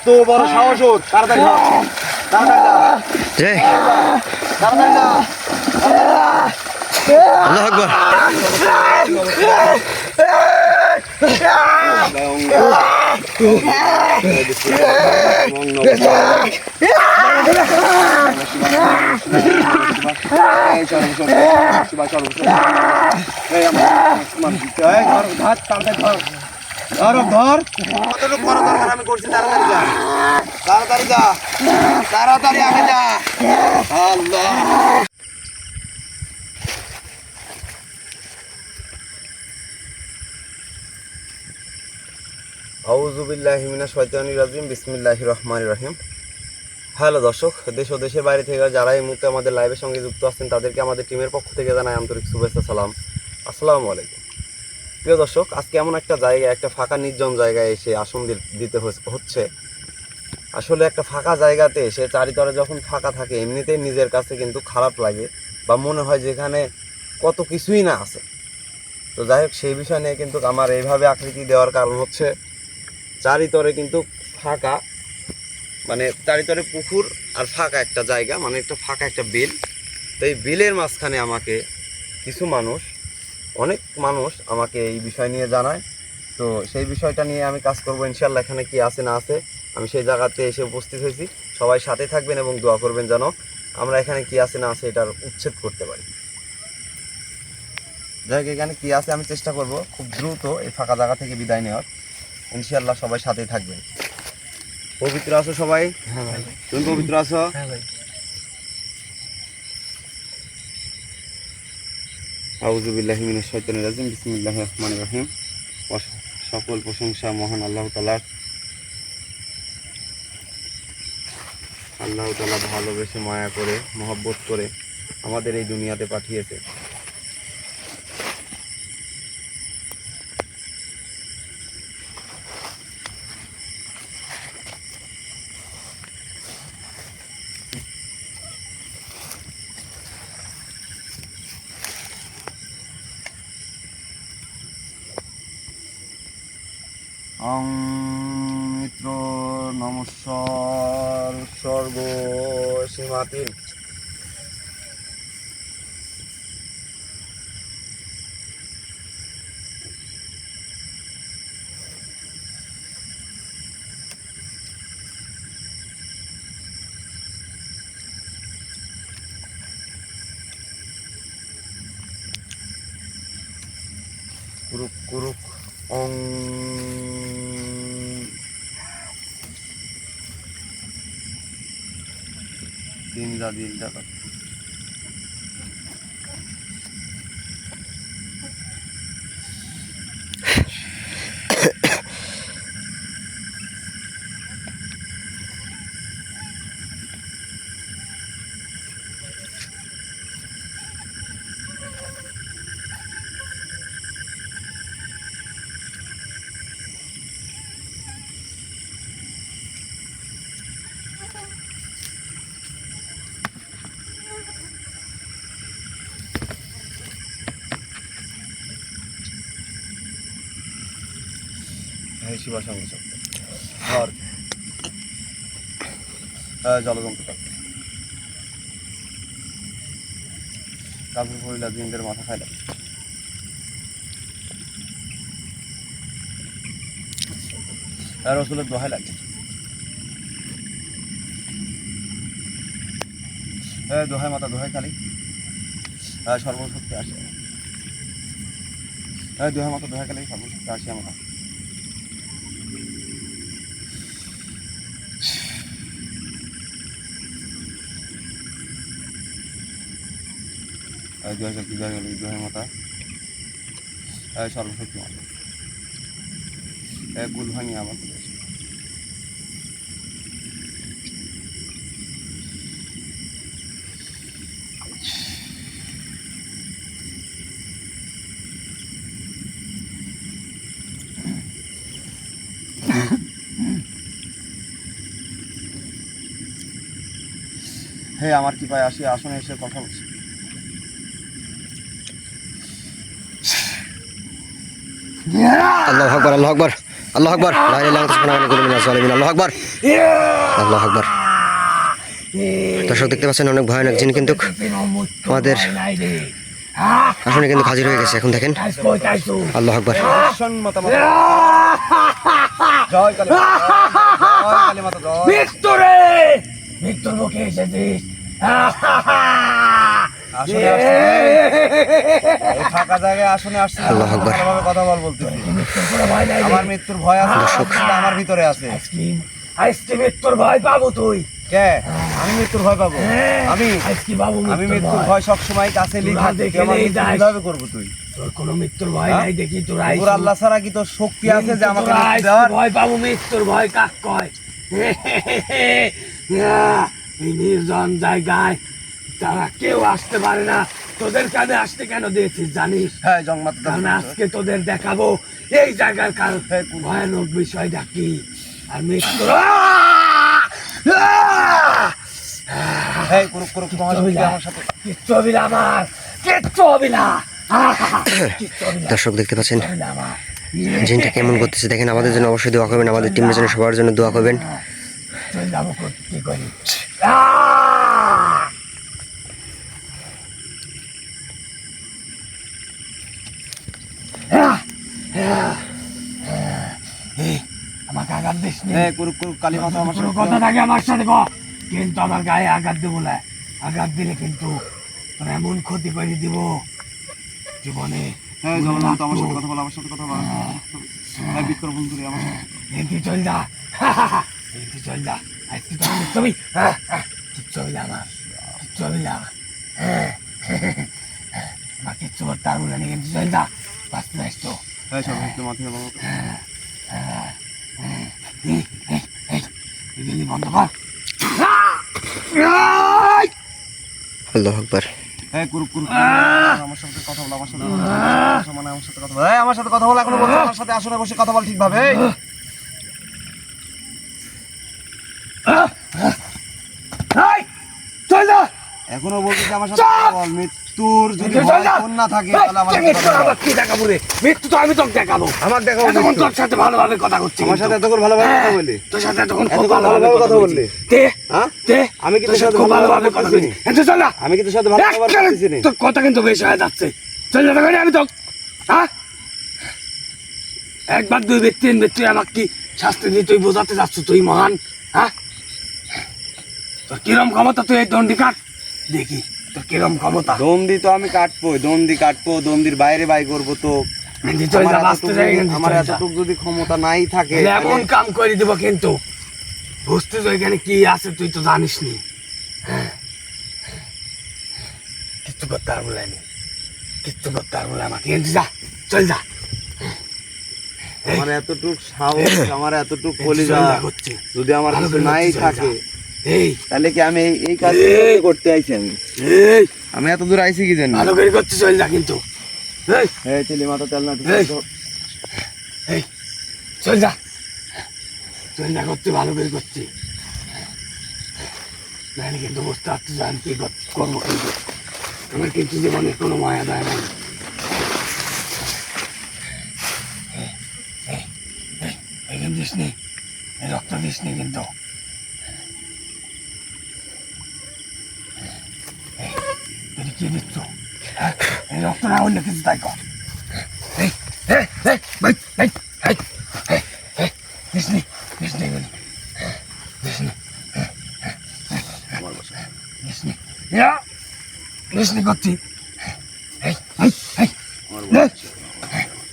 এত বড় সাহস ওর, তাড়াতাড়ি ধর, তাড়াতাড়ি যা, জয় তাড়াতাড়ি যা। আল্লাহু আকবার। আমি করছি, তাড়াতাড়ি যা, তাড়াতাড়ি যা, তাড়াতাড়ি আগে যা। আল্লাহ আউযু বিল্লাহি মিনাশ শাইতানির রাজিম। বিসমিল্লাহির রহমানির রহিম। হ্যালো দর্শক, দেশ ও দেশের বাইরে থেকে যারা এই মুহূর্তে আমাদের লাইভের সঙ্গে যুক্ত আছেন তাদেরকে আমাদের টিমের পক্ষ থেকে জানাই আন্তরিক শুভেচ্ছা, সালাম, আসসালামু আলাইকুম। প্রিয় দর্শক, আজকে এমন একটা জায়গায়, একটা ফাঁকা নির্জন জায়গায় এসে আসন দিতে হচ্ছে। আসলে একটা ফাঁকা জায়গাতে এসে চারিতরে যখন ফাঁকা থাকে এমনিতেই নিজের কাছে কিন্তু খারাপ লাগে বা মনে হয় যেখানে কত কিছুই না আছে। তো যাই হোক, সেই বিষয় নিয়ে কিন্তু আমার এইভাবে আকৃতি দেওয়ার কারণ হচ্ছে চারিতরে কিন্তু ফাঁকা, মানে চারিতরে পুকুর আর ফাঁকা একটা জায়গা, মানে একটা ফাঁকা একটা বিল। তো এই বিলের মাঝখানে আমাকে কিছু মানুষ, অনেক মানুষ আমাকে এই বিষয় নিয়ে জানায়। তো সেই বিষয়টা নিয়ে আমি কাজ করবো ইনশাল্লাহ। এখানে কি আছে না আছে আমি সেই জায়গাতে এসে উপস্থিত হয়েছি। সবাই সাথে থাকবেন এবং দোয়া করবেন যেন আমরা এখানে কি আছে না আছে এটার উচ্ছেদ করতে পারি। যাই হোক, এখানে কি আছে আমি চেষ্টা করব খুব দ্রুত এই ফাঁকা জায়গা থেকে বিদায় নেওয়ার। ইনশাল্লাহ সবাই সাথেই থাকবেন। পবিত্র আছো সবাই? হ্যাঁ ভাই। তুমি পবিত্র আছো? হ্যাঁ ভাই। আউযু বিল্লাহি মিনাশ শাইতানির রাজিম। বিসমিল্লাহির রহমানির রহিম। সকল প্রশংসা মহান আল্লাহ তাআলার। আল্লাহ তাআলা ভালোবেসে মায়া করে মহব্বত করে আমাদের এই দুনিয়াতে পাঠিয়েছে। মিত্র নমস্কার স্বর্গ সীমাতিল। কুরুক কুরুক অং। তিন জাদিল টাকা শিবা সঙ্গে শব্দ ঘর জলযন্ত্র কাপড় পরিলা জিনদের মাথা খাইলাম। রসুলের দোহাই লাগে। দোহাই মাথা, দোহাই খালি সর্বশক্তি আসে। দোহাই মাথা, দোহাই খালি সর্বশক্তি আসে আমার। দোহাই শক্তি, দোহাই মাথা, সর্বশক্তি মাথা, গুল ভাঙি আমার। হে আমার কি পায় আসি আসনে এসে কথা বলছি। আল্লাহু আকবার, আল্লাহু আকবার, আল্লাহু আকবার লা ইলাহা ইল্লাল্লাহ আল্লাহু আকবার আল্লাহু আকবার। দর্শক দেখতে পাচ্ছেন অনেক ভয়ানক জিন কিন্তু আমাদের আসনে কিন্তু হাজির হয়ে গেছে। এখন দেখেন আল্লাহু আকবার। মৃত্যুর মুখে এসেছিস। ফাঁকা জায়গায় আসনে আসছে, আল্লাহু আকবার। কথা বলতেছি। আমার মৃত্যুর ভয় আছে, আমার ভিতরে আছে। আইসক্রিম মৃত্যুর ভয় পাবো তুই? কে? আমি মৃত্যুর ভয় পাবো? আমি মৃত্যুর ভয় সবসময় কাছে কিভাবে করবো তুই? তোর কোনো মৃত্যুর ভয় নাই দেখি তোর আল্লাহ ছাড়া কি তোর শক্তি আছে যে আমাকে ভয় পাবো? মৃত্যুর ভয় কাক কয়? এই নির্জন জায়গায় তারা কেউ আসতে পারে না। তোদের কানে আসতে কেন দিয়েছিস জানিস? হ্যাঁ, কারণ আজকে তোদের দেখাবো এই জায়গার কারণ ভয়ানক বিষয়টা কি। আর মৃত্যু দর্শক দেখতে পাচ্ছেন জিনটা কেমন করতেছে দেখেন। আমাদের জন্য অবশ্যই দোয়া করবেন, আমাদের টিমের জন্য সবার জন্য দোয়া করবেন। আমাকে আঘাত দিস নি। কালী মাথা আমার কথা থাকে আমার সাথে কিন্তু আমার গায়ে আঘাত দেবো না। আঘাত দিলে কিন্তু তোর এমন ক্ষতি করে দিব জীবনে। আমার সাথে কথা বল, আমার সাথে কথা বল। বিক্রম করে আমার সাথে চল যা, চল যা। আজকে তো আমি তুমি চল যা, আমার চল যা। আমার কিচ্ছু করতে পারবো না, কিন্তু চল যা। বাঁচতে আসতো বন্ধ কর। আল্লাহু আকবার। আমার সাথে কথা বল, আমার সাথে কথা বল, আমার সাথে কথা বল। এখনো বলছো আমার সাথে আসনে বসে কথা বল ঠিকভাবে। চল যা। এখনো বলছিস আমার সাথে কথা বল। মৃত্যুর যদি না থাকে তাহলে আমার কি দেখাবো রে? মৃত্যু তো আমি তোকে দেখাবো। আমার দেখাবো তখন তোর সাথে ভালোভাবে কথা করছি। আমার সাথে এতক্ষণ ভালোভাবে কথা বলি। তোর সাথে এতক্ষণ খুব ভালোভাবে কথা বললি। আমি কি তোর সাথে ভালোভাবে কথা বলছি? চল না। আমি কি তোর সাথে ভালোভাবে কথা বলছি? তোর কথা কিন্তু বেশ হয়ে যাচ্ছে। চল না দেখো আমি তো একবার দুই ব্যক্তি তিন ব্যক্তি আমাকে কি শাস্তি দিয়ে তুই বোঝাতে যাচ্ছ তুই মহান? তোর কিরম ক্ষমতা? তুই এই দণ্ডি কাট দেখি তোর কিরম ক্ষমতা। দণ্ডি তো আমি কাটবো, দণ্ডির বাইরে বাই করবো তো। আমার এতটুকু যদি ক্ষমতা নাই থাকে এমন কাম করে দিব কিন্তু বুঝতে তো এখানে কি আছে তুই তো জানিস নি। কিচ্ছু করতে পারবো না, কিচ্ছু করতে পারবো না আমাকে। যা, চল যা। আমার এতটুক সাহস, আমার এতটুক কলিজা যদি আমার কিছু নাই থাকে তাহলে কি আমি এই কাজ করতে আইছি? আমি এত দূর আইছি কি জানি? ভালো করে করতে চল যা কিন্তু। তেলি মাথা তেল না, চল যা, চল যা করতে ভালো করে করছি। নাহলে কিন্তু বুঝতে পারছি আমি কি করবো। কিন্তু আমার কিন্তু জীবনে কোনো মায়া দায় নাই। এখানে দিস নি, রক্ত দিস নি কিন্তু। তুই কি দিচ্ছ? এই রক্ত না হলে কিছু তাই কর। করছি।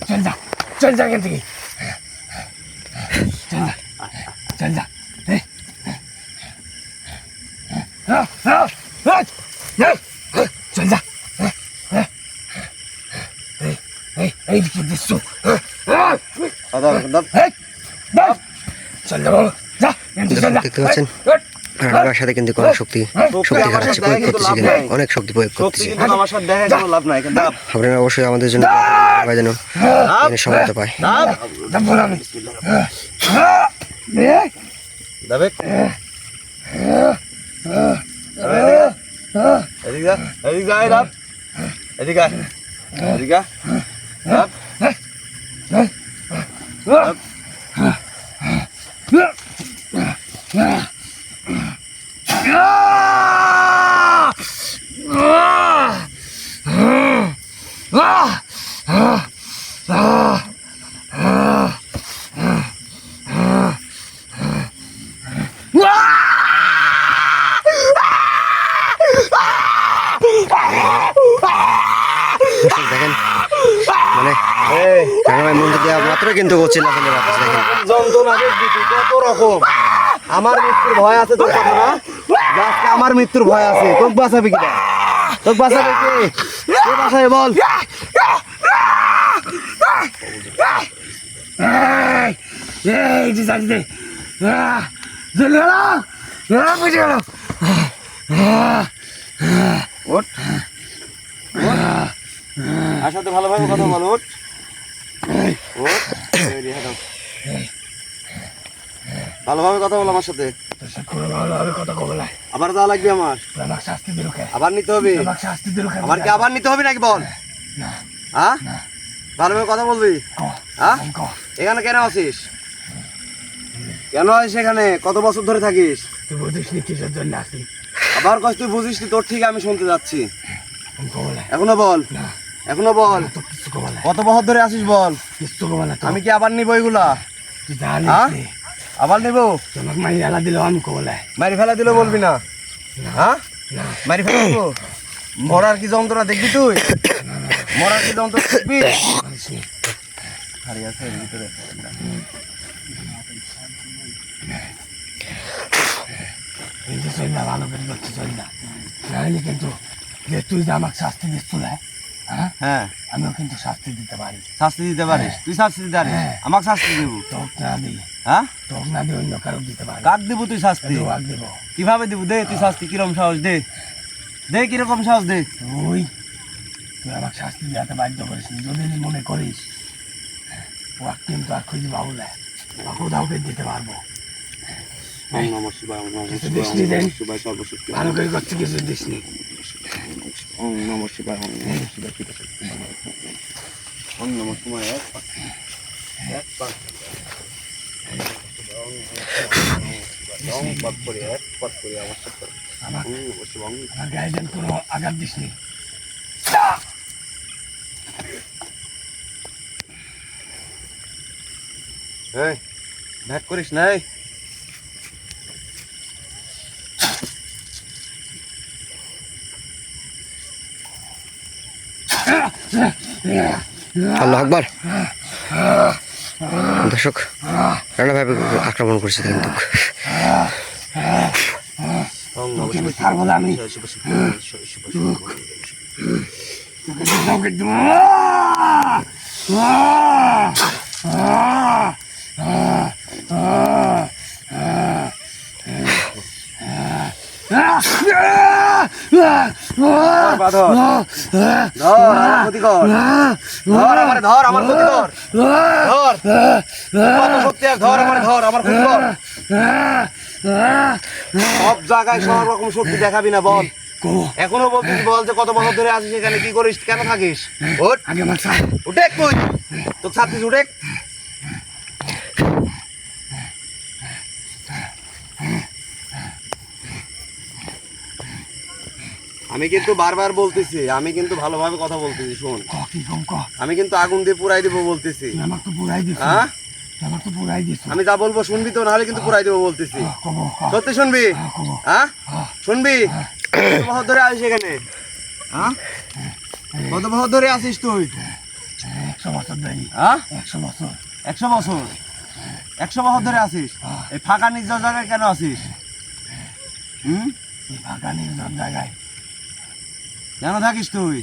চল যা, চল যা এখান থেকে। চল যা, চল যা। চল যা। এই কি দিচ্ছ? চল যাবো, যা। দেখতে পাচ্ছেন আমার সাথে কিন্তু কোনো শক্তি খাটাচ্ছে, প্রয়োগ করতেছি, কিন্তু অনেক শক্তি প্রয়োগ করতেছি। আপনারা অবশ্যই আমাদের জন্য যেন সহায়তা পায়। দর্শক দেখেন মানে রানা ভাই মন্দির দেওয়া মাত্র কিন্তু ও চিল্লা ফেলে রাখছে দেখেন। যন্ত্রণা দেখবি তুই কত রকম। আমার মৃত্যুর ভয় আছে তোর কথা না? আজকে আমার মৃত্যুর ভয় আছে, তোকে বাঁচাবি কিনা? তোকে বাঁচাবে কে? কে বাঁচাবে বল? এই যে যাচ্ছি দে চলে গেল বুঝে গেল ওঠ আর সাথে ভালোভাবে কথা বল। ওঠ ওঠ ভালোভাবে কথা বল আমার সাথে। তোর সাথে কোনো ভালোভাবে কথা কবে না আবার যাওয়া লাগবে আমার, আমাকে শাস্তি দিল কে আবার নিতে হবে। আমাকে শাস্তি দিল কে আমার কি আবার নিতে হবে নাকি বল? না হ্যাঁ ভালোভাবে কথা বলবি। হ্যাঁ এখানে কেন আছিস? কেন আছিস এখানে? কত বছর ধরে থাকিস? তুই বুঝিস নি কিসের জন্য আসলি আবার কষ্ট তুই বুঝিস নি? তোর ঠিক আমি শুনতে যাচ্ছি। আমি কবে না এখনো বল, না এখনো বল। তো কিছু কবে না কত বছর ধরে আসিস বল? কিছু কবে না আমি কি আবার নিবো এগুলা? তুই জানিস হ্যাঁ? নি আবার নিবো? তোমাকে মাই জ্বালা দিল আমি কবে না মারি ফেলা দিলে বলবি না? হ্যাঁ না মারি ফেলা দিবো? মরার কি যন্ত্রণা দেখবি তুই? মরার কি যন্ত্রণা দেখবি? জানিস নি হারিয়ে আছে এর ভিতরে। এই যে চল না ভালো করে করতে চল না নাহলে কিন্তু যে তুই যে আমাকে শাস্তি দিচ্ছ না হ্যাঁ হ্যাঁ আমিও কিন্তু শাস্তি দিতে পারি শাস্তি দিতে পারিস? তুই শাস্তি দিতে পারিস? হ্যাঁ। আমাকে শাস্তি দেবো? তোক না দিই হ্যাঁ তোক না দিয়ে অন্য কারো দিতে পারি কাক দিব তুই শাস্তি? তোক দিব কিভাবে দিব? দে তুই শাস্তি, কিরকম সাহস? দে দে কিরকম সাহস দে। তুই তুই আমাকে শাস্তি দেওয়াতে বাধ্য করিস নি। যদি নি মনে করিস ও কিন্তু আর খুঁজে পাবো না কোথাওকে দিতে পারবো ওম নমঃ শিবায়, ওম নমঃ কিছু শিবায়, দিস নি ওম দেন? নমঃ শিবায়, সর্বশক্তি। ভালো করে করছি কিছু দিস নি ওম নমঃ শিবায়, ওম নমঃ শিবায়, ওম নমঃ শিবায়। এক পাক করে এক পাক করে আমার সাথে আমার ওম নমঃ শিবায়। আমার গায়ে কোনো আঘাত দিস নি এই ভ্যাক করিস নাই? আল্লাহ আকবার। দর্শক রানা ভাই আক্রমণ করছে কিন্তু ওম নমঃ তোকে আমি শিবায়, ছাড়বো না আমি শিবায়, শিবায়, শিবায়, শিবায়, শিবায়। তোকে তোকে ধর বা ধর, ধর আমার ক্ষতি কর, ধর আমার, ধর আমার ক্ষতি কর, ধর কত শক্তি আর, ধর আমার, ধর আমার ক্ষতি কর। সব জায়গায় সব রকম শক্তি দেখাবি না বল। এখনো বলছিস বল যে কত বছর ধরে আছিস এখানে, কি করিস, কেন থাকিস? ওঠ আগে আমার ছাড় উঠে তুই, তোকে ছাড়তিস, উঠে। আমি কিন্তু বারবার বলতেছি, আমি কিন্তু ভালোভাবে কথা বলতেছি, শোন। কি কম ক আমি কিন্তু আগুন দিয়ে পুরাই দেবো বলতেছি। তুই আমাকে তো পুরাই দিস হ্যাঁ আমাকে তো পুরাই দিস আমি যা বলবো শুনবি তো, নাহলে কিন্তু পুরাই দেবো বলতেছি। কব সত্যি শুনবি? কব হ্যাঁ শুনবি? কত বছর ধরে আসিস এখানে? হ্যাঁ কত বছর ধরে আসিস তুই? 100 বছর ধরে হ্যাঁ 100 বছর 100 বছর, 100 বছর ধরে আসিস। এই ফাঁকা নির্জন জায়গায় কেন আসিস? এই ফাঁকা নির্জন জায়গায় কেন থাকিস তুই?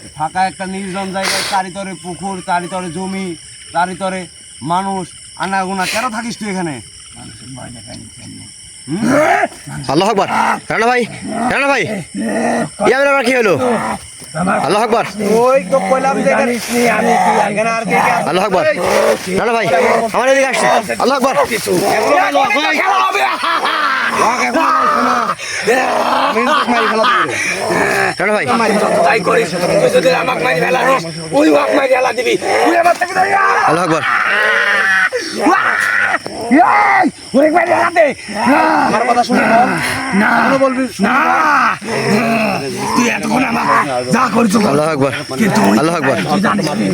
এই ফাঁকা একটা নির্জন জায়গায়, চারিতরে পুকুর, চারিতরে জমি, চারিতরে মানুষ, আনাগোনা, কেন থাকিস তুই এখানে? মানুষের ভয় দেখা নিচ্ছেন আল্লাহ আকবার। রানা ভাই, রানা ভাই ইয়ামিন আবার কি হলো? আল্লাহ আকবার, ওই তো কইলাম যে এখানে জানিস নি আমি কি এখানে আর কে কে আছে? আল্লাহ আকবার। রানা ভাই আমার এদিকে আসছে। আল্লাহ আকবার। আমি তোকে মারি ফেলা দেবো রে। রানা ভাই তাই করিস তুই যদি আমাকে মারি ফেলাস ওই ওয়াক মারি ফেলা দিবি তুই আমার থেকে আল্লাহ আকবার। এই ওই বাইরে হাতে আমার কথা শুনে বল না এখনো বলবি না তুই এতক্ষণ আমার যা করছো কর। আল্লাহু আকবার কিন্তু আল্লাহু আকবার তুই জানিস নি?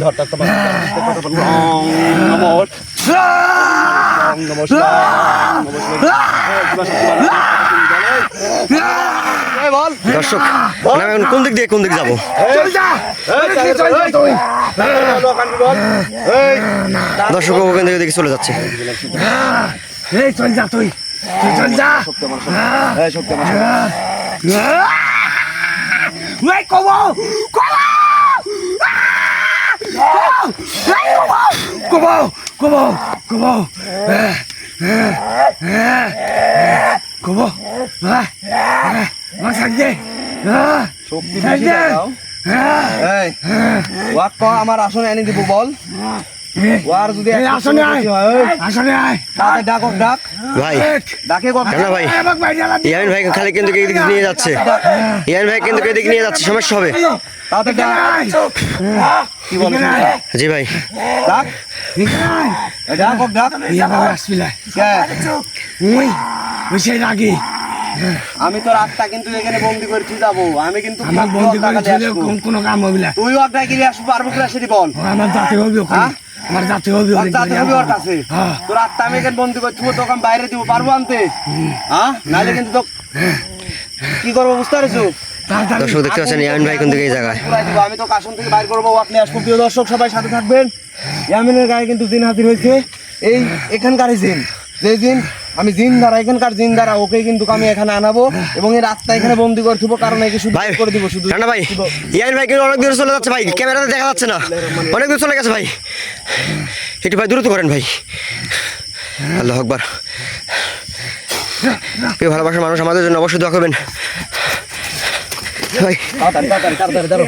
বল দর্শক আমরা এখন কোন দিক দিয়ে কোন দিক যাবো চল যা চল যা তুই দর্শক ওখান থেকে দেখে চলে যাচ্ছে এই চল যা তুই তুই চল যা ওই কবো কবো কবো কবো কবো আমার সাথে শক্তি বেশি দেখাও এই ওয়াক ক আমার আসনে এনে দিব বল ওয়ার যদি একটা আসনে আয় বেশি হয়, ওই, আসনে আয় তাতে ডাক ডাক ভাই ডাকে কর কেন ভাই আমাকে বাইরে জ্বালা দি ইয়ামিন ভাই খালি কিন্তু এদিকে নিয়ে যাচ্ছে ইয়ামিন ভাই কিন্তু এদিকে নিয়ে যাচ্ছে সমস্যা হবে তাতে ডাক কি বল জি ভাই ডাক ডাক ডাক ইয়া বাবা আসবিলা কে? ওই ওই সেই রাগি আমি তো রাতটা কিন্তু এখানে বন্দি করে তুই যাবো আমি কিন্তু আমার বন্ধু করে ছেলে কোনো কাম হবে না তুই অর্ডার গিয়ে আসবো পারবো কিনা সেটি বল আমার জাতি হবে ওখানে হ্যাঁ? আমার জাতি হবে তোর ওখানে। তাতে হবে ওর কাছে হ্যাঁ। তোর রাতটা আমি এখানে বন্দি করে তুই তোকে বাইরে দিব পারবো আনতে হ্যাঁ নাহলে কিন্তু তো কি করবো বুঝতে পারছো তাড়াতাড়ি দর্শক দেখতে পাচ্ছেন ইয়ামিন ভাই কিন্তু এই জায়গায় পুরাই দিব। আমি তো কাশন থেকে বাইর করবো ওয়াক নিয়ে আসবো প্রিয় দর্শক সবাই সাথে থাকবেন ইয়ামিনের গায়ে কিন্তু জিন হাজির হয়েছে এই এখানকারই জিন যে জিন আমি জিন দ্বারা এখানকার জিন দ্বারা ওকে কিন্তু আমি এখানে আনাবো এবং এই রাতটা এখানে বন্দি করে থুবো কারণ একে শুধু ভাই করে দিব শুধু রানা ভাই ইয়ামিন ভাই কিন্তু অনেক দূরে চলে যাচ্ছে ভাই ক্যামেরাতে দেখা যাচ্ছে না অনেক দূর চলে গেছে ভাই একটু ভাই দ্রুত করেন ভাই আল্লাহু আকবার প্রিয় ভালোবাসার মানুষ আমাদের জন্য অবশ্যই দোয়া করবেন ভাই তাড়াতাড়ি তাড়াতাড়ি তাড়াতাড়ি দাঁড়ো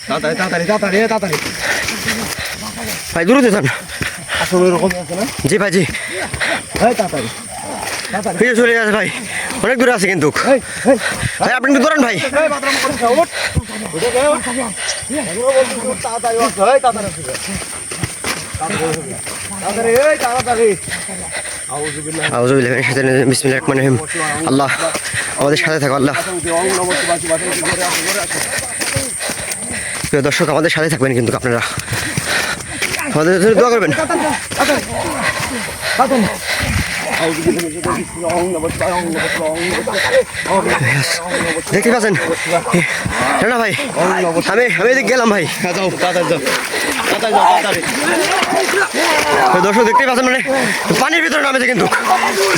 তাড়াতাড়ি তাড়াতাড়ি তাড়াতাড়ি তাড়াতাড়ি ভাই দ্রুত যান আসলে এরকম আছে না জি ভাই জি এই তাড়াতাড়ি তাড়াতাড়ি ফিরে চলে যাচ্ছে ভাই অনেক দূরে আছে কিন্তু এই এই ভাই আপনি একটু ধরেন ভাই এই বাথরুম করে যাও ওঠ উঠে গেও তাড়াতাড়ি ওঠ এই তাড়াতাড়ি আসবে তাড়াতাড়ি এই তাড়াতাড়ি আউযুবিল্লাহি আউযুবিল্লাহি মিনাশ শাইতানির রাজিম বিসমিল্লাহির রহমানির রহিম আল্লাহ আমাদের সাথে থাকো আল্লাহ প্রিয় দর্শক আমাদের সাথে থাকবেন কিন্তু আপনারা আমাদের জন্য দোয়া করবেন দেখতে পাচ্ছেন না ভাই আমি এদিকে গেলাম ভাই যাও তাড়াতাড়ি যাও তাড়াতাড়ি যাও তাড়াতাড়ি দর্শক দেখতে পাচ্ছেন মানে পানির ভিতরে নামেছে কিন্তু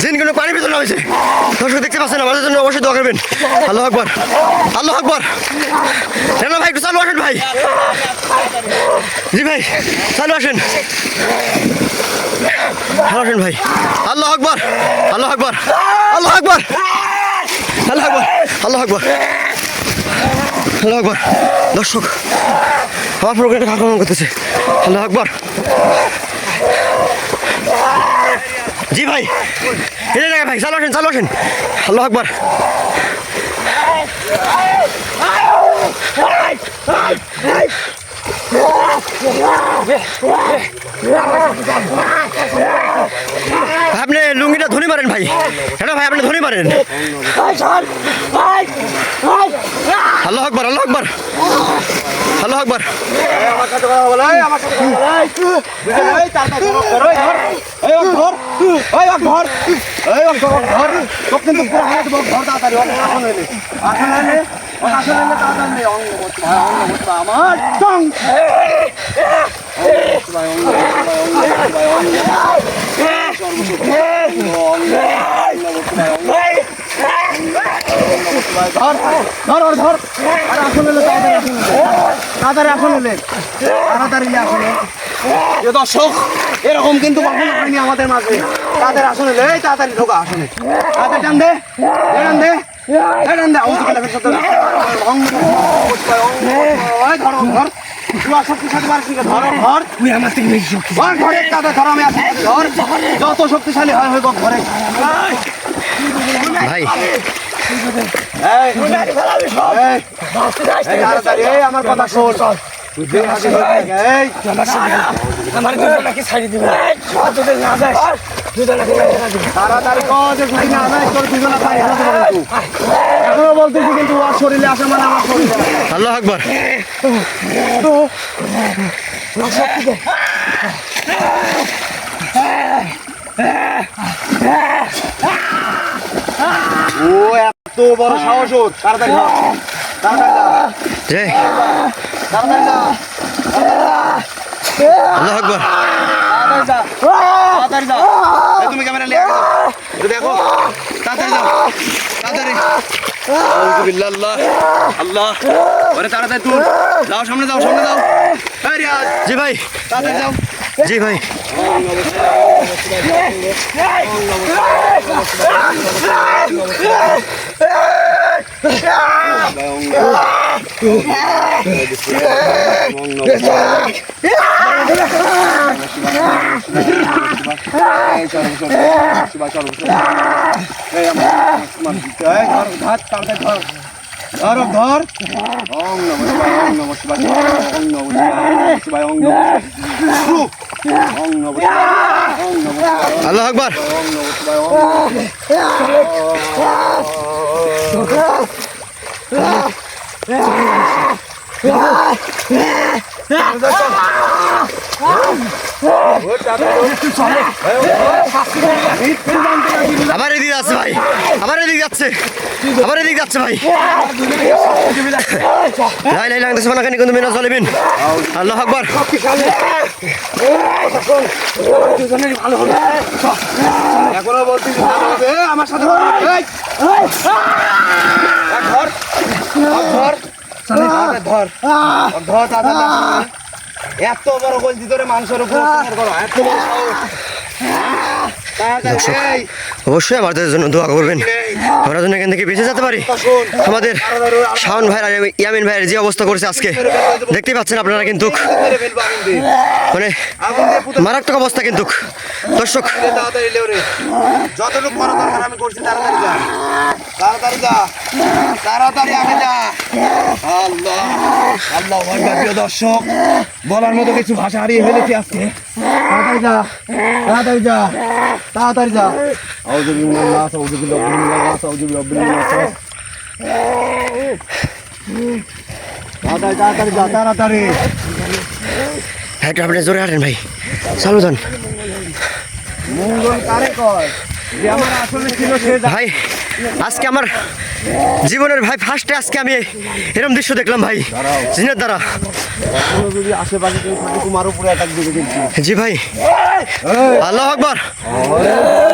জিন কিন্তু পানির ভিতরে নামেছে দর্শক দেখতে পাচ্ছেন আমাদের জন্য অবশ্যই দোয়া করবেন আল্লাহ আকবার আল্লাহ আকবার না ভাই একটু চালু আসেন ভাই জি ভাই চালু আসেন চালু আসেন ভাই আল্লাহ আকবার আল্লাহ আকবার আল্লাহ আকবার আল্লাহ আকবার আল্লাহ আকবার আল্লাহ আকবার দর্শক আমার প্রোগ্রামটা আক্রমণ করতেছে আল্লাহ আকবার জি ভাই এটা জায়গায় ভাই চালু আসেন আল্লাহ আকবার আপনি লুঙ্গিটা ধরে মারেন ভাই হ্যাঁ ভাই আপনি ধরে মারেন আল্লাহ আকবার আল্লাহ আকবার আল্লাহ আকবার আমার সাথে কথা বল এই আমার সাথে কথা বল এই তাড়াতাড়ি ধর এই ধর এই ধর এই ধর তো কিন্তু পুরো হাতে ধর তাড়াতাড়ি আসন এলে তাড়াতাড়ি অঙ্গ বসবা আমার টং দর্শক এরকম কিন্তু কখনো হয়নি আমাদের মাঝে তাদের আসনে এই তাড়াতাড়ি ঢোকা আসনে তাদের টান দে টান দে টান দে ধর ধর শক্তিশালী পারিস ধর ধর তুই আমার থেকে বেশি শক্তি ঘরে তাদের ধর আমি আসি ধর যত শক্তিশালী হয় হইব ঘরে ভাই তাড়াতাড়ি আমার কথা শোন তুই যে হাতে এই আমার দুজনকে ছাড়ি দিবে তোদের না যায় দুজনকে তাড়াতাড়ি কর যে যদি না যায় তোর দুজনে পাই হারাতে পারে তুই এখনো বলতেছি কিন্তু ওর শরীরে আসে মানে আমার শরীরে আল্লাহ আকবার। ও এত বড় সাহস ওর তাড়াতাড়ি যা তাড়াতাড়ি যা যে তাড়াতাড়ি যা আল্লাহ আকবার। তাড়াতাড়ি যা তাড়াতাড়ি যা এই তুমি ক্যামেরা নিয়ে আসো তো দেখো তাড়াতাড়ি যাও তাড়াতাড়ি আউযু বিল্লাহ আল্লাহ আল্লাহ ওরে তাড়াতাড়ি তুই যাও সামনে যাও এই রিয়াজ জি ভাই, তাড়াতাড়ি যাও জি ভাই। ধর ওম নমঃ শিবায় ওম নমঃ শিবায় ওম নমঃ শিবায় ওম নমঃ শিবায় ওম নমঃ শিবায় আল্লাহ আকবার। ওম নমঃ শিবায় ওম নমঃ আবার এদিকে যাচ্ছে ভাই, আবার এদিকে যাচ্ছে, আবার এদিকে যাচ্ছে ভাই। লাই লাই লাগতেছে না কেন কিন্তু মিনা চলিবেন। আল্লাহ আকবার। ভালো হবে এখনো বলছিস ভালো হবে আমার সাথে এই ধর ধর ধর ধর দাদা এত বড় গলজি ধরে মানুষের উপর অত্যাচার করো এত বড় সাহস তাড়াতাড়ি অবশ্যই আমাদের জন্য দোয়া করবেন, আমরা যেন এখান থেকে বেঁচে যেতে পারি। আমাদের শাওন ভাই আর ইয়ামিন ভাইয়ের যে অবস্থা করেছে আজকে দেখতেই পাচ্ছেন আপনারা, কিন্তু মানে মারাত্মক অবস্থা। কিন্তু দর্শক তাড়াতাড়ি লেও রে যতটুকু করা দরকার আমি করছি তাড়াতাড়ি যা তাড়াতাড়ি যা তাড়াতাড়ি আগে যা আল্লাহ আল্লাহ আকবার। প্রিয় দর্শক বলার মতো কিছু ভাষা হারিয়ে ফেলেছি আজকে তাড়াতাড়ি যা তাড়াতাড়ি যা তাড়াতাড়ি যা আউযু বিল্লাহ আউযু বিল্লাহ আউযু বিল্লাহ তাড়াতাড়ি তাড়াতাড়ি যা তাড়াতাড়ি একটু আপনি জোরে হাঁটেন ভাই, চালু যান মঙ্গল কারে কয় যে আমার আসলে ছিল সে ভাই। আজকে আমার জীবনের ভাই ফার্স্টে আজকে আমি এরকম দৃশ্য দেখলাম ভাই জিনের দ্বারা। এখনো যদি আশেপাশে কেউ থাকে তোমার উপরে অ্যাটাক দিবে কিন্তু জি ভাই, আল্লাহ আকবার।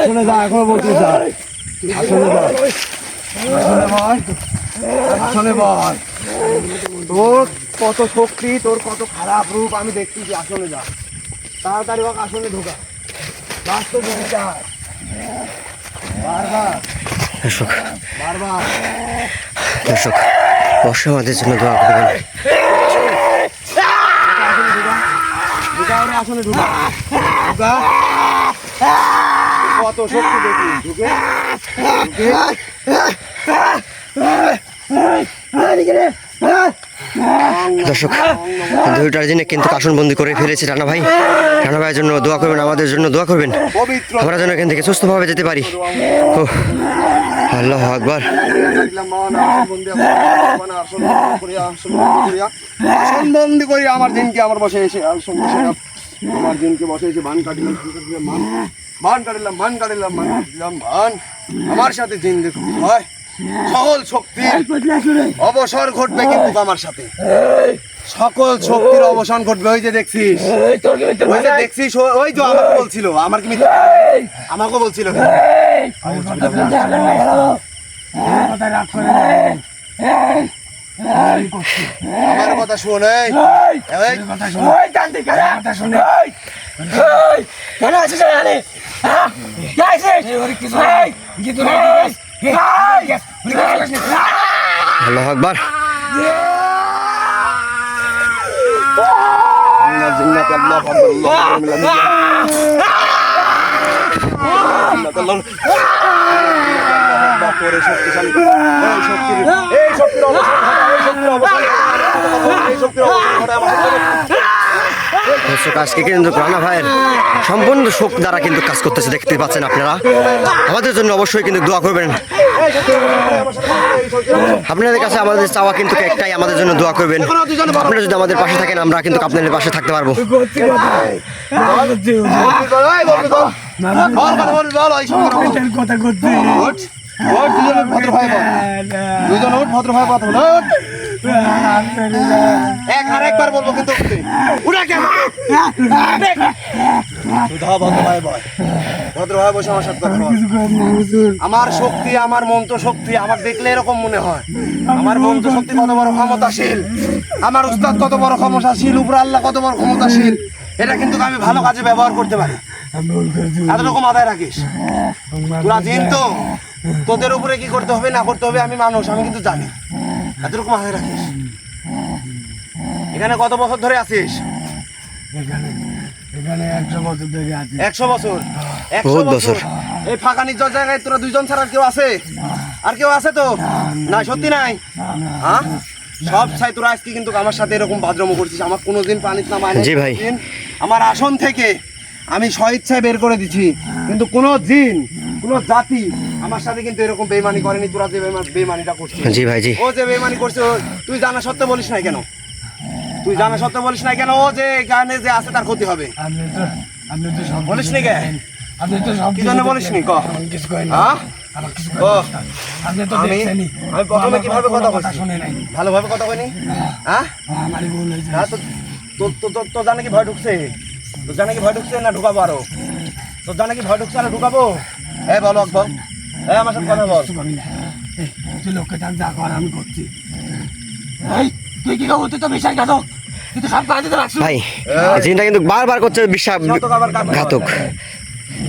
শুনে যা এখনো বলছিস যা আসলে যা আসলে বল আসলে বল তোর কত শক্তি তোর কত খারাপ রূপ আমি দেখতেছি আসলে যা তাড়াতাড়ি হোক আসলে ঢোকা বাস্তব বিচার বারবার দর্শক বারবার দর্শক অবশ্যই আমাদের জন্য দোয়া করবেন। ঢুকা ওরে আসলে ঢুকা ঢুকা কত শক্তি দেখি ঢুকে ঢুকে দর্শক দুইটার দিনে কিন্তু কাশনবন্দি করে ফেলেছি রানা ভাই। রানা ভাইয়ের জন্য দোয়া করবেন, আমাদের জন্য দোয়া করবেন, পবিত্র আমরা যেন এখান থেকে সুস্থভাবে যেতে পারি। ও আল্লাহ আকবার। বন্দি করি আমার দিনকে আমার বসে এসে আমার দিনকে বসে এসে বান কাটিলাম বান কাটিলাম বান কাটিলাম বান কাটিলাম বান আমার সাথে দিন দেখুন হয় সকল শক্তি অবসর ঘটবে কিন্তু আমার সাথে সকল শক্তির অবসান ঘটবে। ওই যে দেখছিস ওই যে দেখছিস ওই যে আমাকে বলছিল আমার কি আমাকে বলছিল আমার কথা শোন আল্লাহ আকবার। শক্তিশালী এই শক্তির অবসান সাথে কথা বলছি, এই শক্তির অবসান ঘটায় আমার সাথে দর্শক আজকে কিন্তু রানা ভাইয়ের সম্পূর্ণ শোক দ্বারা কিন্তু কাজ করতেছে, দেখতে পাচ্ছেন আপনারা। আমাদের জন্য অবশ্যই কিন্তু দোয়া করবেন। আপনাদের কাছে আমাদের চাওয়া কিন্তু একটাই, আমাদের জন্য দোয়া করবেন। আপনারা যদি আমাদের পাশে থাকেন, আমরা কিন্তু আপনাদের পাশে থাকতে পারবো। কথা করতে ভদ্র ভাই বল, দুজন ওঠ, ভদ্র ভাই কথা বল, ওঠ। আরেকবার বলবো কিন্তু ভদ্র ভাই বল, ভদ্র ভাই বসে আমার সাথে কথা বল। আমার শক্তি, আমার মন্ত্র শক্তি, আমার দেখলে এরকম মনে হয় আমার মন্ত্র শক্তি কত বড় ক্ষমতাশীল, আমার উস্তাদ কত বড় ক্ষমতাশীল, উপর আল্লাহ কত বড় ক্ষমতাশীল, এটা কিন্তু আমি ভালো কাজে ব্যবহার করতে পারি। এতরকম আদায় রাখিস, তোরা জিন তো, তোদের উপরে কি করতে হবে না করতে হবে আমি মানুষ, আমি কিন্তু জানি। এতরকম আদায় রাখিস। এখানে কত বছর ধরে আছিস? এখানে 100 বছর ধরে আছি। 100 বছর? 100 বহুত বছর? বছর। এই ফাঁকা নির্জন জায়গায় তোরা দুইজন ছাড়া আর কেউ আছে? আর কেউ আছে তো? না, সত্যি নাই? হ্যাঁ, সব ছাই তোরা আজকে কিন্তু আমার সাথে এরকম বাজরম করছিস। আমার কোনোদিন পানিত না মানে জি ভাই। আমার আসন থেকে আমি স্বেচ্ছায় বের করে দিছি, কিন্তু কোনো জিন, কোনো জাতি আমার সাথে কিন্তু এরকম বেইমানি করেনি। তোরা যে বেইমানিটা করছিস, জি ভাই জি। ও যে বেইমানি করছে, তুই জানা সত্ত্বেও বলিস নাই কেন? তুই জানা সত্ত্বেও বলিস নাই কেন ও যে এখানে যে আছে তার ক্ষতি হবে? আপনি তো সব বলিস নি কে? আপনি তো সব কি জন্য বলিস নি ক? কিছু করেন হ্যাঁ? আমার কিছু ও, আপনি তো আমি দেখছেনই। আমি প্রথমে কিভাবে কথা কথা বলছি? শুনে নাই। ভালোভাবে কথা কইনি? হ্যাঁ? আমারই ভুল হয়েছে। হ্যাঁ, তোর জানে কি ভয় ঢুকছে? তোর জানে কি ভয় ঢুকছে না ঢুকাবো আরো? তোর জানে কি ভয় ঢুকছে আর ঢুকাবো? বলো আকবর, আমার সাথে কথা বল। কিছু করি না। এই, তুই লোককে ডাক, যা কর আমি করছি। এই, তুই কি করবো? তুই তো বিশ্বাস ঘাতক, তুই তো সব কাজে তো রাখছিস। ভাই জিনটা কিন্তু বারবার করছে বিশ্বাসঘাতক,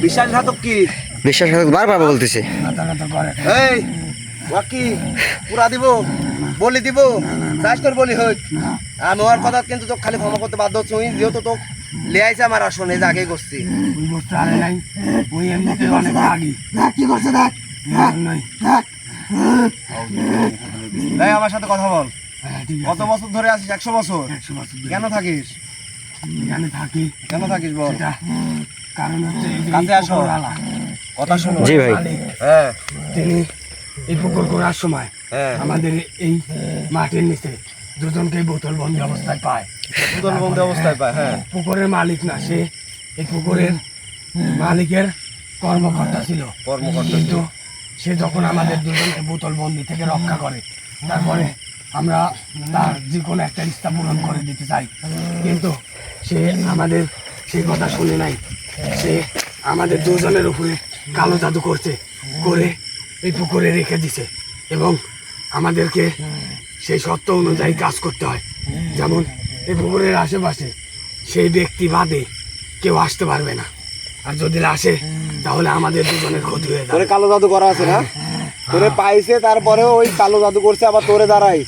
বিশ্বাসঘাতক কি? বিশ্বাসঘাতক বারবার বলতেছে। কথা কথা করে। এই ওয়াকি পুরা দিব, বলি দিব, চাষ তোর বলি হোক। আমি ওর কথা কিন্তু তো খালি ক্ষমা করতে বাধ্য হচ্ছি, যেহেতু তো লিয়াইছে আমার আসনে, যে আগেই করছি। ওই বস্তু আরে নাই, ওই এমনিতে অনেক রাগি। কি করছে দেখ নয়। আমার সাথে কথা বল। ঠিক কত বছর ধরে আছিস? 100 বছর? 100 বছর ধরে কেন থাকিস? এখানে থাকি। কেন থাকিস বল? সেটা কারণ হচ্ছে এই যে কাছে আসো। পুকুরওয়ালা, কথা শোনো। জি ভাই। মালিক, হ্যাঁ তিনি এই পুকুর করার সময় হ্যাঁ, আমাদের এই মাটির নিচে দুজনকে বোতল বন্দি অবস্থায় পায়। পুতুল বন্ধ অবস্থায় পায়। হ্যাঁ, পুকুরের মালিক না, সে এই পুকুরের মালিকের কর্মকর্তা ছিল। কর্মকর্তা কিন্তু সে যখন আমাদের দুজনকে বোতল বন্দি থেকে রক্ষা করে, তারপরে আমরা তার যে কোনো একটা ইচ্ছা পূরণ করে দিতে চাই, কিন্তু সে আমাদের সেই কথা শুনে নাই। সে আমাদের দুজনের উপরে কালো জাদু করছে, করে এই পুকুরে রেখে দিছে এবং আমাদেরকে সেই সত্য অনুযায়ী কাজ করতে হয়। যেমন এই পুকুরের আশেপাশে সেই ব্যক্তি বাদে কেউ আসতে পারবে না, আর যদি আসে তাহলে আমাদের দুজনের ক্ষতি হয়ে তোরে যাবে। কালো জাদু করা আছে না? তোরে পাইছে, তারপরেও ওই কালো জাদু করছে, আবার তোরে দাঁড়াই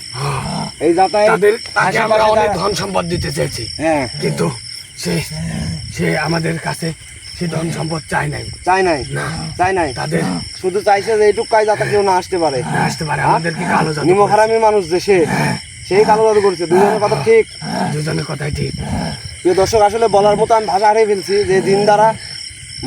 এই যাতায়াত। তাকে আমরা অনেক ধন সম্পদ দিতে চেয়েছি, হ্যাঁ, কিন্তু সে সে আমাদের কাছে সে ধন সম্পদ চাই নাই। চাই নাই, না, চাই নাই, তাদের শুধু চাইছে যে এইটুক কাজ যাতে কেউ না আসতে পারে। না আসতে পারে, আমাদেরকে কালো জাদু নিমক হারামি মানুষ যে সে, সেই কালো জাদু করছে। দুজনের কথা ঠিক। করে। দুজনের কথাই ঠিক। প্রিয় দর্শক, আসলে বলার মতো আমি ভাষা হারিয়ে ফেলছি যে জিন দ্বারা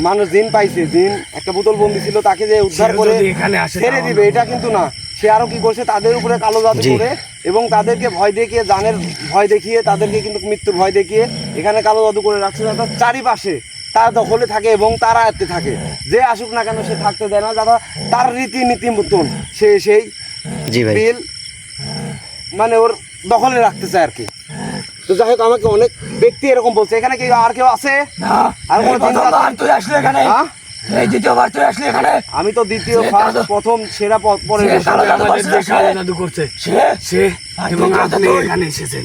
মানুষ জিন পাইছে, জিন একটা বোতল বন্দি ছিল, তাকে যে উদ্ধার সে করে যদি এখানে আসে ছেড়ে তাহলে- দিবে এটা কিন্তু না। সে আরো কি করছে, তাদের উপরে কালো জাদু জি। করে এবং তাদেরকে ভয় দেখিয়ে, জানের ভয় দেখিয়ে, তাদেরকে কিন্তু মৃত্যুর ভয় দেখিয়ে এখানে কালো জাদু করে রাখছে, যাতে চারিপাশে তার দখলে থাকে এবং তারা আয়ত্তে থাকে। যে আসুক না কেন সে থাকতে দেয় না, যারা তার রীতিনীতি মতন সে সেই জি ভাই। বিল মানে ওর দখলে রাখতে চায় আর কি। তো যাই হোক, আমাকে অনেক ব্যক্তি এরকম বলছে। এখানে কি আর কেউ আছে? না, আর কোনো এই জিন প্রথমবার জাতি? তুই আসলি এখানে, হ্যাঁ? এই দ্বিতীয়বার তুই আসলি এখানে। আমি তো দ্বিতীয়, সে ফার্স্ট, কালো- প্রথম, সেরা পরে সে কালো জাদু আমাদের করছে, দেশে কালো জাদু করছে সে, এবং আপনি এখানে এসেছেন।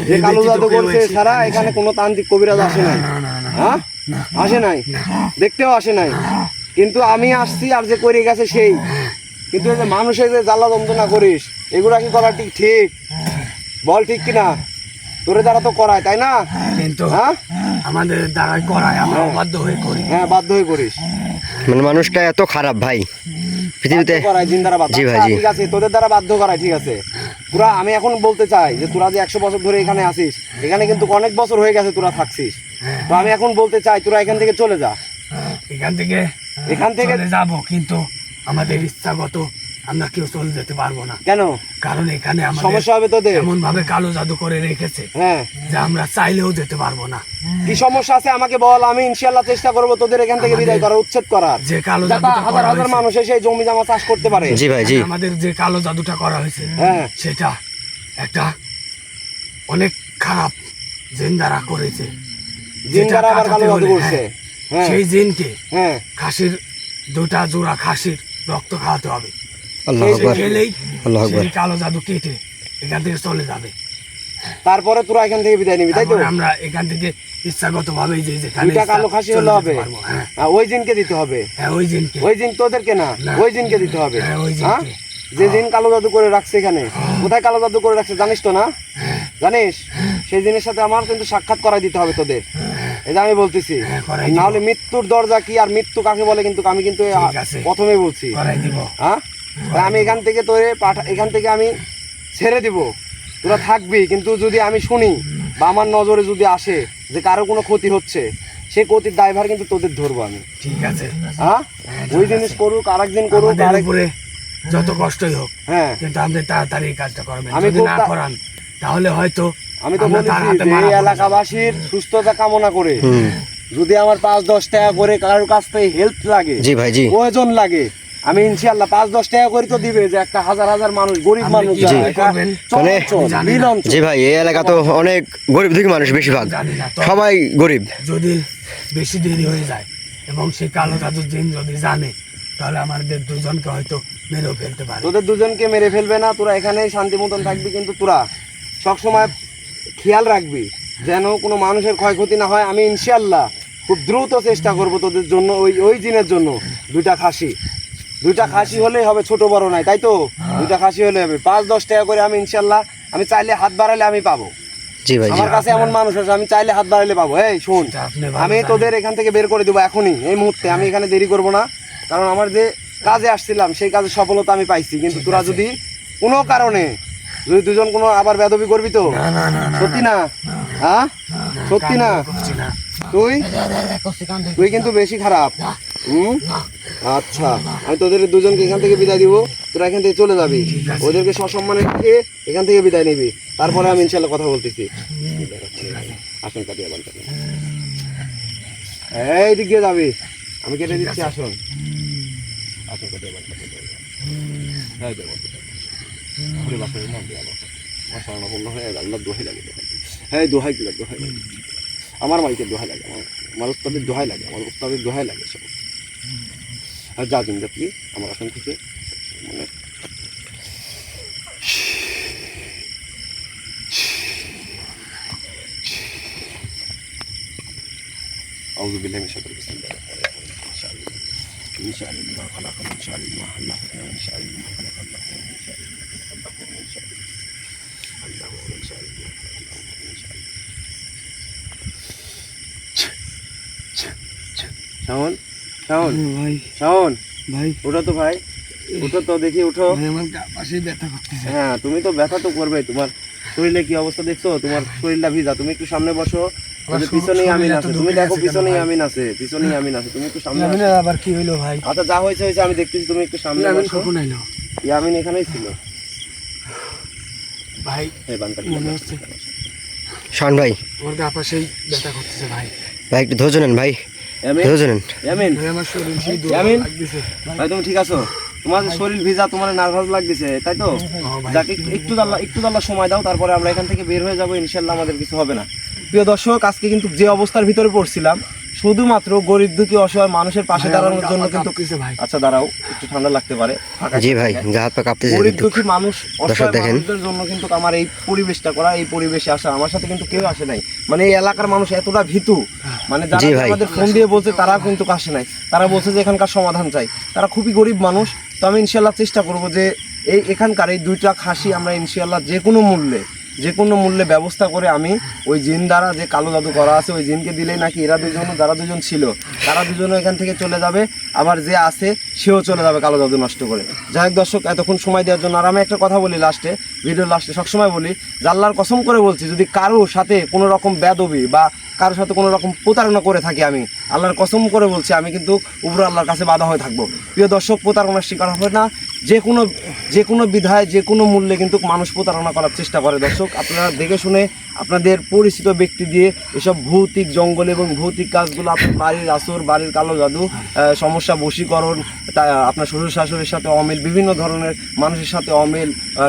যে এই কালো ব্যতীত জাদু কেউ করছে এসে- ছাড়া এখানে কোনো তান্ত্রিক কবিরাজ আসে নাই। হ্যাঁ, আসে নাই, দেখতেও আসে নাই। কিন্তু আমি আসছি, আর যে করে গেছে সেই। কিন্তু এই যে মানুষের যে জ্বালা যন্ত্রণা করিস, এগুলা কি করা ঠিক? ঠিক বল, ঠিক কিনা? তোরে দ্বারা তো করায়, তাই না? কিন্তু হ্যাঁ আমাদের দ্বারাই করায়, আমরা বাধ্য হয়ে করি। হ্যাঁ, বাধ্য হয়ে করিস। মানে মানুষটা এত খারাপ ভাই পৃথিবীতে। বাধ্য করায়, জিন দ্বারা বাধ্য। জি ভাই, আচ্ছা, জি। ঠিক আছে, তোদের দ্বারা বাধ্য করায়, ঠিক আছে। তোরা আমি এখন বলতে চাই যে তোরা যে 100 বছর ধরে এখানে আসিস, এখানে কিন্তু অনেক বছর হয়ে গেছে তোরা থাকছিস। তো আমি এখন বলতে চাই তোরা এখান থেকে চলে যা। এখান থেকে চলে যাবো, কিন্তু আমাদের ইচ্ছাগত আমরা কেউ চলে যেতে পারবো না। কেন? কারণ এখানে সমস্যা হবে তোদের। এমন ভাবে কালো জাদু করে রেখেছে হ্যাঁ, যে আমরা চাইলেও যেতে পারবো না। কি সমস্যা আছে আমাকে বল, আমি ইনশাআল্লাহ চেষ্টা করব তোদের এখান থেকে বিদায় করার, উচ্ছেদ করার, যে কালো যাতে জাদুটা হাজার করা হাজার হয়েছে, মানুষ এসে জমি জমা চাষ করতে পারে। জি ভাই জি। আমাদের যে কালো জাদুটা করা হয়েছে হ্যাঁ, সেটা একটা অনেক খারাপ জিন দ্বারা করেছে। জিন দ্বারা আবার কালো জাদু হলে, করছে। হ্যাঁ, সেই জিনকে হ্যাঁ, খাসির 2টা জোড়া খাসির রক্ত খাওয়াতে হবে। আল্লাহু সে আকবার খেলেই আল্লাহু আকবার। সেই কালো জাদু কেটে এখান থেকে চলে যাবে। তারপরে তোরা এখান থেকে বিদায় নিবি, তাই তো? তারপরে আমরা এখান থেকে ইচ্ছাগত ভাবে যে যেখানে 2টা কালো খাসি চলে হলে যেতে হবে। পারবো। হ্যাঁ, ওই জিনকে দিতে হবে। হ্যাঁ, ওই জিনকে। ওই জিন তোদেরকে না, না। ওই জিনকে দিতে হবে। হ্যাঁ, ওই হ্যাঁ? জিনকে। যে জিন কালো জাদু করে রাখছে এখানে, কোথায় কালো জাদু করে রাখছে জানিস তো না? জানিস? সেই জিনের সাথে আমার কিন্তু সাক্ষাৎ করাই দিতে হবে তোদের। এটা আমি বলতেছি, হ্যাঁ, করাই না দিব। হলে মৃত্যুর দরজা কি আর মৃত্যু কাকে বলে কিন্তু আমি কিন্তু ঠিক আছে। প্রথমেই বলছি। করাই দিব। হ্যাঁ, তাই আমি এখান থেকে তোরে এখান থেকে আমি ছেড়ে দিব, তোরা থাকবি। কিন্তু যদি আমি শুনি বা আমার নজরে যদি আসে যে কারো কোনো ক্ষতি হচ্ছে, সেই ক্ষতির দায়ভার কিন্তু তোদের ধরবো আমি। ঠিক আছে। হ্যাঁ, ওই জিনিস করুক, আর একদিন করুক, আমাদের আরেক উপরে যত কষ্টই হোক, হ্যাঁ, কিন্তু আপনি তাড়াতাড়ি এই কাজটা করবেন। আমি যদি খুব না করান তাহলে হয়তো আমি তো আমরা তার বলেছি হাতে যে মারা এই পড়ে এলাকাবাসীর সুস্থতা কামনা করে হুম যদি আমার 5-10 টাকা করে কারোর কাছ থেকে হেল্প লাগে, জি ভাই জি। প্রয়োজন লাগে, আমি ইনশাআল্লাহ 5-10 টাকা করে তো দিবে, যে একটা হাজার হাজার মানুষ, গরিব আপনি মানুষ কি যারা, এটা করবেন? মানে চঞ্চল, জানি না। নীল অঞ্চল। জি ভাই, এই এলাকা তো অনেক গরিব দুঃখী মানুষ, বেশিরভাগ জানি না তো। সবাই গরিব। যদি বেশি দেরি হয়ে যায় এবং সেই কালো জাদুর জিন যদি জানে, তাহলে আমাদের দুজনকে হয়তো মেরেও ফেলতে পারে। তোদের দুজনকে মেরে ফেলবে না, তোরা এখানেই শান্তি মতন থাকবি। কিন্তু তোরা সবসময় খেয়াল রাখবি যেন কোনো মানুষের ক্ষয়ক্ষতি না হয়। আমি ইনশাআল্লাহ খুব দ্রুত চেষ্টা করব তোদের জন্য, ওই জিনের জন্য 2টা খাসি হলেই হবে, ছোট বড় নাই, তাই তো? 2টা খাসি হলে হবে। 5-10 টাকা করে আমি ইনশাআল্লাহ, আমি চাইলে হাত বাড়ালে আমি পাবো। জি ভাই জি। আমার কাছে এমন মানুষ আছে, আমি চাইলে হাত বাড়ালে পাবো। এই শোন, সেটা আপনি ভালো আমি জানেন। তোদের এখান থেকে বের করে দেবো এখনই, এই মুহূর্তে। আমি এখানে দেরি করব না, কারণ আমার যে কাজে আসছিলাম সেই কাজে সফলতা আমি পাইছি। কিন্তু তোরা যদি কোনো কারণে যদি দুজন কোনো আবার বেদবি করবি তো? না না না না, সত্যি না? হ্যাঁ, সত্যি না? করছি না। তুই কিন্তু বেশি খারাপ। আচ্ছা, আমি তোদের দুজনকে এখান থেকে বিদায় দিব, তোরা এখান থেকে চলে যাবি। ওদেরকে সসম্মানে রেখে এখান থেকে বিদায় নিবি, তারপরে আমি ইনশাল্লাহ কথা বলতেছি। আসুন কাটিয়ে বলতে, এই দিক দিয়ে যাবি, আমি কেটে দিচ্ছি। আসুন আসুন কাটিয়ে বলতে, আমার মালিকের দোহাই লাগে, আমার উস্তাদের দোহাই লাগে, আমার উস্তাদের দোহাই লাগে সব। আর যা দিন আপনি আমার আসন থেকে মানে أعوذ بالله من الشيطان الرجيم. من شر ما خلق، من شر ما خلق، من شر ما خلق، শাওন, শাওন ভাই শাওন, ভাই উঠো তো ভাই, উঠো তো দেখি, উঠো। ভাই, আমার গা পাশে ব্যথা করতেছে। হ্যাঁ, তুমি তো ব্যথা তো করবে। তোমার শরীরে কি অবস্থা দেখছো? তোমার শরীরটা ভিজা। তুমি একটু সামনে বসো, পিছনেই আমিন আছে। তুমি দেখো পিছনেই আমিন আছে, পিছনেই আমিন আছে। তুমি একটু সামনে আসো। আবার কি হইলো ভাই? আচ্ছা, যা হয়েছে হয়েছে, আমি দেখতেছি। তুমি একটু সামনে আমি বসো। কখন আইলো ইয়ামিন এখানেই ছিল ভাই? এই বানটা মনে হচ্ছে শাওন ভাই, আমার গা পাশেই ব্যথা করতেছে ভাই। ভাই একটু ধৈর্য নেন ভাই, ইয়ামিন, ধৈর্য নেন। ইয়ামিন ভাই, আমার শরীর সেই ইয়ামিন? লাগতেছে। ভাই তুমি ঠিক আছো? তোমার শরীর ভিজা, তোমার নার্ভাস লাগতেছে, তাই তো? ভাই। যাকে একটু দাল্লা সময় দাও, তারপরে আমরা এখান থেকে বের হয়ে যাবো ইনশাল্লাহ। আমাদের কিছু হবে না। প্রিয় দর্শক, আজকে কিন্তু যে অবস্থার ভিতরে পড়ছিলাম, শুধুমাত্র গরিব দুঃখী অসহায় মানুষের পাশে দাঁড়ানোর জন্য কিন্তু। ভাই আচ্ছা দাঁড়াও, একটু ঠান্ডা লাগতে পারে। জি ভাই, গা হাত পা কাঁপতেছে গরিব কিন্তু। দুঃখী মানুষ, অসহায় দেখেন। মানুষদের জন্য কিন্তু আমার এই পরিবেশটা করা, এই পরিবেশে আসা। আমার সাথে কিন্তু কেউ আসে নাই, মানে এই এলাকার মানুষ এতটা ভীতু, মানে যারা জি ভাই। আমাদের ফোন দিয়ে বলছে তারা কিন্তু আসে নাই। তারা বলছে যে এখানকার সমাধান চাই। তারা খুবই গরিব মানুষ। তো আমি ইনশাল্লাহ চেষ্টা করবো যে এখানকার এই 2টা খাসি আমরা ইনশাল্লাহ যে কোনো মূল্যে যে কোনো মূল্যে ব্যবস্থা করে আমি ওই জিন দ্বারা যে কালো জাদু করা আছে ওই জিনকে দিলেই নাকি এরা দুজন যারা দুজন ছিল তারা দুজনও এখান থেকে চলে যাবে, আবার যে আছে সেও চলে যাবে কালো জাদু নষ্ট করে। যাই হোক দর্শক, এতক্ষণ সময় দেওয়ার জন্য। আর আমি একটা কথা বলি লাস্টে, ভিডিওর লাস্টে সবসময় বলি যে আল্লাহর কসম করে বলছি, যদি কারোর সাথে কোনো রকম বেয়াদবি বা কারোর সাথে কোনো রকম প্রতারণা করে থাকি, আমি আল্লাহর কসম করে বলছি আমি কিন্তু উপর আল্লাহর কাছে বাধা হয়ে থাকবো। প্রিয় দর্শক, প্রতারণার শিকার হবে না। যে কোনো বিধায় যে কোনো মূল্যে কিন্তু মানুষ প্রতারণা করার চেষ্টা করে। দর্শক, আপনারা দেখে শুনে আপনাদের পরিচিত ব্যক্তি দিয়ে এসব ভৌতিক জঙ্গল এবং ভৌতিক কাজগুলো, আপনার বাড়ির আসর, বাড়ির কালো জাদু, সমস্যা, বশীকরণ, আপনার শ্বশুর শাশুড়ির সাথে অমিল, বিভিন্ন ধরনের মানুষের সাথে অমিল,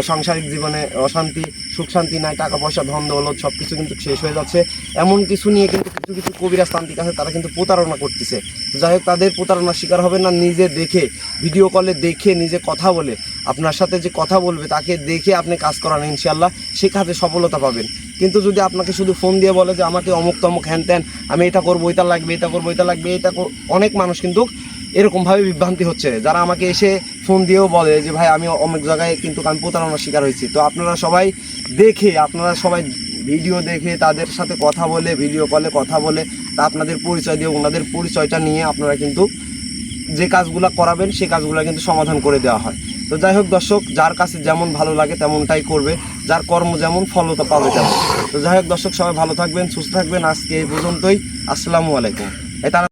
সাংসারিক জীবনে অশান্তি, সুখ শান্তি নাই, টাকা পয়সা, ধন দৌলত সব কিছু কিন্তু শেষ হয়ে যাচ্ছে, এমন কিছু নিয়ে কিন্তু কিছু কবিরাজ তান্ত্রিক আছে, তারা কিন্তু প্রতারণা করতেছে। যাই হোক, তাদের প্রতারণার শিকার হবে না। নিজে দেখে, ভিডিও কলে দেখে, নিজে কথা বলে, আপনার সাথে যে কথা বলবে তাকে দেখে আপনি কাজ করান, ইনশাআল্লাহ সেই কাজে সফলতা পাবেন। কিন্তু যদি আপনাকে শুধু ফোন দিয়ে বলে যে আমাকে অমুক তমুক হ্যান ত্যান, আমি এটা করবো, এটা লাগবে, এটা করবো, এটা লাগবে, অনেক মানুষ কিন্তু এরকমভাবে বিভ্রান্তি হচ্ছে, যারা আমাকে এসে ফোন দিয়েও বলে যে ভাই আমি অনেক জায়গায় কিন্তু আমি প্রতারণার শিকার হয়েছি। তো আপনারা সবাই ভিডিও দেখে তাদের সাথে কথা বলে, ভিডিও কলে কথা বলে, তা আপনাদের পরিচয় দিয়ে ওনাদের পরিচয়টা নিয়ে আপনারা কিন্তু যে কাজগুলো করাবেন সেই কাজগুলো কিন্তু সমাধান করে দেওয়া হয়। তো যাই হোক দর্শক, যার কাছে যেমন ভালো লাগে তেমনটাই করবে, যার কর্ম যেমন ফলতা পাবে তেমন। তো যাই হোক দর্শক, সবাই ভালো থাকবেন, সুস্থ থাকবেন। আজকে এই পর্যন্তই। আসসালামু আলাইকুম।